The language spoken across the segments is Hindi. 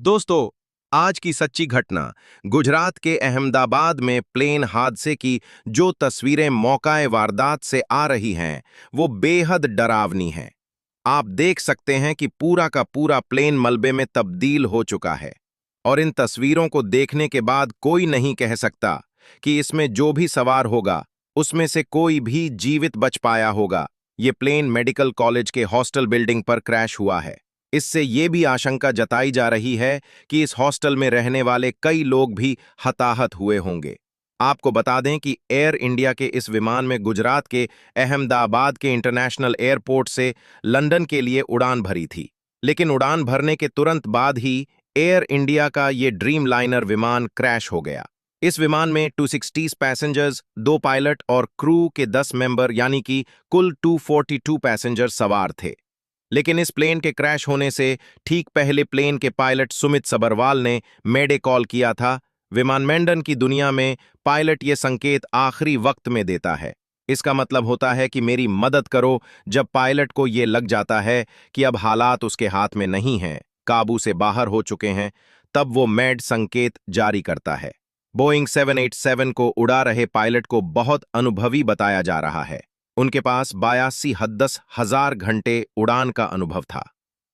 दोस्तों, आज की सच्ची घटना गुजरात के अहमदाबाद में प्लेन हादसे की जो तस्वीरें मौकाए वारदात से आ रही हैं, वो बेहद डरावनी हैं। आप देख सकते हैं कि पूरा का पूरा प्लेन मलबे में तब्दील हो चुका है और इन तस्वीरों को देखने के बाद कोई नहीं कह सकता कि इसमें जो भी सवार होगा, उसमें से कोई भी जीवित बच पाया होगा। ये प्लेन मेडिकल कॉलेज के हॉस्टल बिल्डिंग पर क्रैश हुआ है। इससे ये भी आशंका जताई जा रही है कि इस हॉस्टल में रहने वाले कई लोग भी हताहत हुए होंगे। आपको बता दें कि एयर इंडिया के इस विमान में गुजरात के अहमदाबाद के इंटरनेशनल एयरपोर्ट से लंदन के लिए उड़ान भरी थी। लेकिन उड़ान भरने के तुरंत बाद ही एयर इंडिया का ये ड्रीम लाइनर विमान क्रैश हो गया। इस विमान में 260 पैसेंजर्स, 2 पायलट और क्रू के 10 मेंबर यानी कि कुल 242 पैसेंजर सवार थे। लेकिन इस प्लेन के क्रैश होने से ठीक पहले प्लेन के पायलट सुमित सबरवाल ने मेडे कॉल किया था। विमानमंडन की दुनिया में पायलट ये संकेत आखिरी वक्त में देता है। इसका मतलब होता है कि मेरी मदद करो। जब पायलट को ये लग जाता है कि अब हालात उसके हाथ में नहीं हैं, काबू से बाहर हो चुके हैं, तब वो मैड संकेत जारी करता है। बोइंग 787 को उड़ा रहे पायलट को बहुत अनुभवी बताया जा रहा है। उनके पास 82 हज़ार घंटे उड़ान का अनुभव था।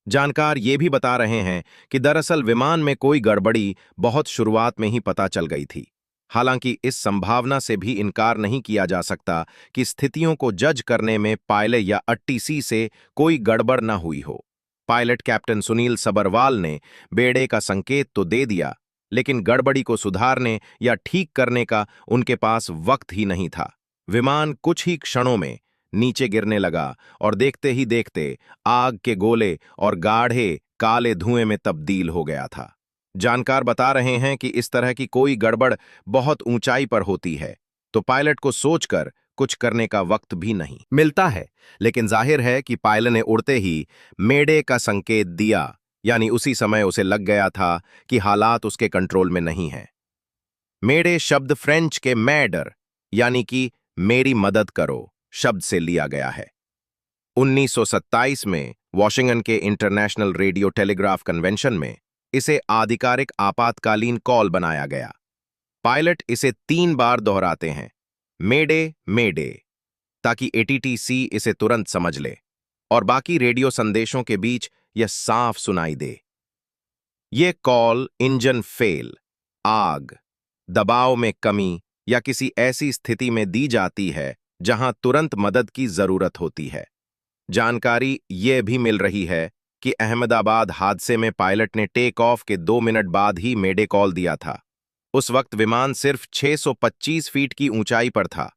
जानकार ये भी बता रहे हैं कि दरअसल विमान में कोई गड़बड़ी बहुत शुरुआत में ही पता चल गई थी। हालांकि इस संभावना से भी इनकार नहीं किया जा सकता कि स्थितियों को जज करने में पायलट या अट्टीसी से कोई गड़बड़ न हुई हो। पायलट कैप्टन सुनील सबरवाल ने बेड़े का संकेत तो दे दिया, लेकिन गड़बड़ी को सुधारने या ठीक करने का उनके पास वक्त ही नहीं था। विमान कुछ ही क्षणों में नीचे गिरने लगा और देखते ही देखते आग के गोले और गाढ़े काले धुएं में तब्दील हो गया था। जानकार बता रहे हैं कि इस तरह की कोई गड़बड़ बहुत ऊंचाई पर होती है तो पायलट को सोचकर कुछ करने का वक्त भी नहीं मिलता है। लेकिन जाहिर है कि पायलट ने उड़ते ही मेडे का संकेत दिया, यानी उसी समय उसे लग गया था कि हालात उसके कंट्रोल में नहीं हैं। मेडे शब्द फ्रेंच के मैडर यानी कि मेरी मदद करो शब्द से लिया गया है। 1927 में वॉशिंगटन के इंटरनेशनल रेडियो टेलीग्राफ कन्वेंशन में इसे आधिकारिक आपातकालीन कॉल बनाया गया। पायलट इसे 3 बार दोहराते हैं, मेडे मेडे, ताकि एटीटीसी इसे तुरंत समझ ले और बाकी रेडियो संदेशों के बीच यह साफ सुनाई दे। ये कॉल इंजन फेल, आग, दबाव में कमी या किसी ऐसी स्थिति में दी जाती है जहां तुरंत मदद की जरूरत होती है। जानकारी ये भी मिल रही है कि अहमदाबाद हादसे में पायलट ने टेक ऑफ के 2 मिनट बाद ही मेडे कॉल दिया था। उस वक्त विमान सिर्फ 625 फीट की ऊंचाई पर था।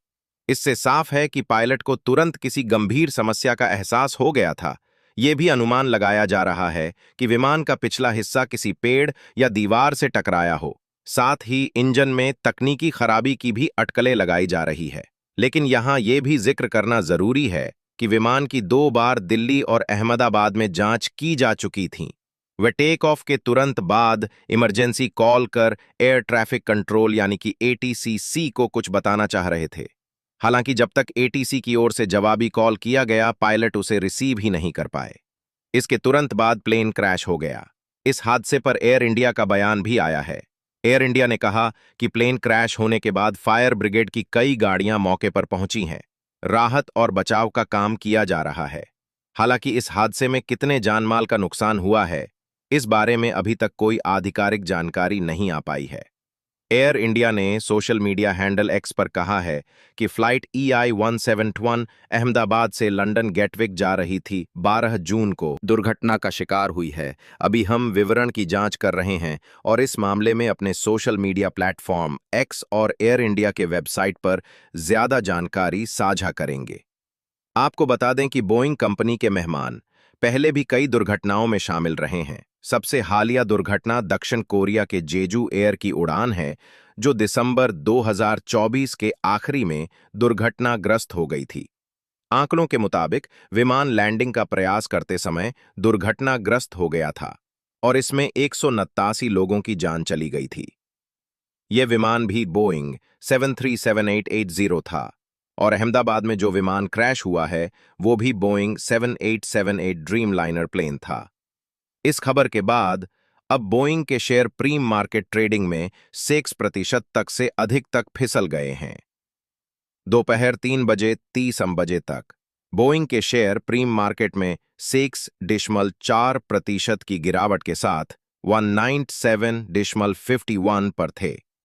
इससे साफ है कि पायलट को तुरंत किसी गंभीर समस्या का एहसास हो गया था। यह भी अनुमान लगाया जा रहा है कि विमान का पिछला हिस्सा किसी पेड़ या दीवार से टकराया हो। साथ ही इंजन में तकनीकी खराबी की भी अटकलें लगाई जा रही है। लेकिन यहां यह भी जिक्र करना जरूरी है कि विमान की 2 बार दिल्ली और अहमदाबाद में जांच की जा चुकी थी। वे टेक ऑफ के तुरंत बाद इमरजेंसी कॉल कर एयर ट्रैफिक कंट्रोल यानी कि एटीसीसी को कुछ बताना चाह रहे थे। हालांकि जब तक एटीसी की ओर से जवाबी कॉल किया गया, पायलट उसे रिसीव ही नहीं कर पाए। इसके तुरंत बाद प्लेन क्रैश हो गया। इस हादसे पर एयर इंडिया का बयान भी आया है। एयर इंडिया ने कहा कि प्लेन क्रैश होने के बाद फायर ब्रिगेड की कई गाड़ियां मौके पर पहुंची हैं। राहत और बचाव का काम किया जा रहा है। हालांकि इस हादसे में कितने जानमाल का नुकसान हुआ है, इस बारे में अभी तक कोई आधिकारिक जानकारी नहीं आ पाई है। एयर इंडिया ने सोशल मीडिया हैंडल एक्स पर कहा है कि फ्लाइट EI-171 अहमदाबाद से लंदन गेटविक जा रही थी, 12 जून को दुर्घटना का शिकार हुई है। अभी हम विवरण की जांच कर रहे हैं और इस मामले में अपने सोशल मीडिया प्लेटफॉर्म एक्स और एयर इंडिया के वेबसाइट पर ज्यादा जानकारी साझा करेंगे। आपको बता दें कि बोइंग कंपनी के मेहमान पहले भी कई दुर्घटनाओं में शामिल रहे हैं। सबसे हालिया दुर्घटना दक्षिण कोरिया के जेजू एयर की उड़ान है, जो दिसंबर 2024 के आखिरी में दुर्घटनाग्रस्त हो गई थी। आंकड़ों के मुताबिक विमान लैंडिंग का प्रयास करते समय दुर्घटनाग्रस्त हो गया था और इसमें 189 लोगों की जान चली गई थी। यह विमान भी बोइंग 737-880 था और अहमदाबाद में जो विमान क्रैश हुआ है वो भी बोइंग 7878 ड्रीम लाइनर प्लेन था। इस खबर के बाद अब बोइंग के शेयर प्री मार्केट ट्रेडिंग में 6% तक से अधिक तक फिसल गए हैं। दोपहर 3:30 तक बोइंग के शेयर प्री मार्केट में 6.4% की गिरावट के साथ 197.51 पर थे।